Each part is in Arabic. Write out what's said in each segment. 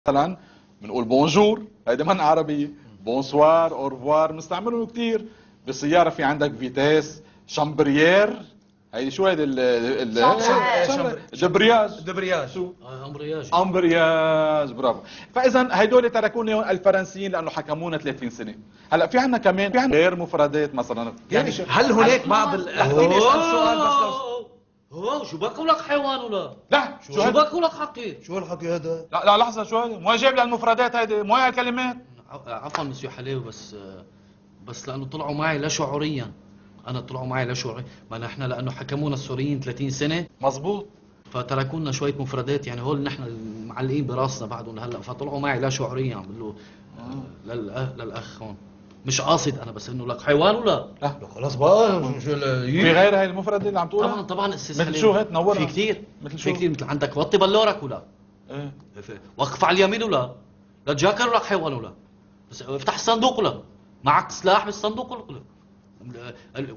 مثلا بنقول بونجور، هيدي من عربيه، بونسوار، اورفوار، بنستعملهم كثير. بالسياره في عندك فيتاس، شامبريير، هيدي شو هيدي دبرياج. دبرياج شو؟ امبرياج. امبرياج، برافو. فاذا هدول تركونا الفرنسيين لانه حكمونا 30 سنه. هلا في عندنا كمان غير مفردات مثلا، يعني هل هناك بعض رح فيني اسال سؤال بس هو شو بقول لك حيوان ولا؟ لا شو بقول لك حقير؟ شو الحكي هذا؟ لا لحظه، شو هذا؟ مو جايب لي المفردات هيدي، مو هي الكلمات. عفوا مسيو حلاوي، بس لانه طلعوا معي لا شعوريا. انا طلعوا معي لا شعوريا، ما نحن لانه حكمونا السوريين 30 سنه، مزبوط. فتركونا شويه مفردات، يعني هول نحن معلقين براسنا بعدهم هلا، فطلعوا معي لا شعوريا عم بقول له للاخ هون. مش قاصد انا، بس انه لك حيوان ولا؟ لا خلاص بقى شو في غير هاي المفردة اللي عم تقولها؟ طبعا استاذ مثل حلاوي. شو هات نورها؟ في كثير، مثل شو؟ في كثير، مثل عندك وطي بلورك ولا؟ ايه وقف على اليمين ولا؟ لا تجاكر ولا حيوان ولا؟ بس افتح الصندوق ولا؟ معك سلاح بالصندوق ولا؟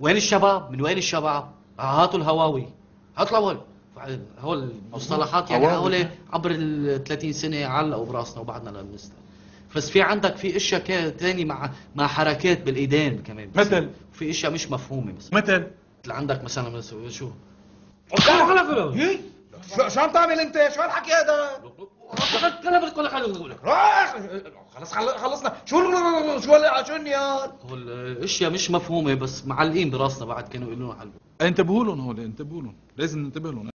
وين الشباب؟ من وين الشباب؟ هاتوا الهواوي، هاتوا هول المصطلحات، يعني هول عبر ال 30 سنه علقوا براسنا وبعدنا لا بنستوعب. بس في عندك في اشياء ثانيه مع حركات بالايدين كمان، مثل في اشياء مش مفهومه، مثل عندك مثلا شو؟ شو عم تعمل انت؟ شو هالحكي هذا؟ خلص خلصنا. شو النيال؟ هو الاشياء مش مفهومه، بس معلقين براسنا بعد، كانوا يقولوا لنا على انتبهوا لهم، هول انتبهوا لهم، لازم ننتبه لهم.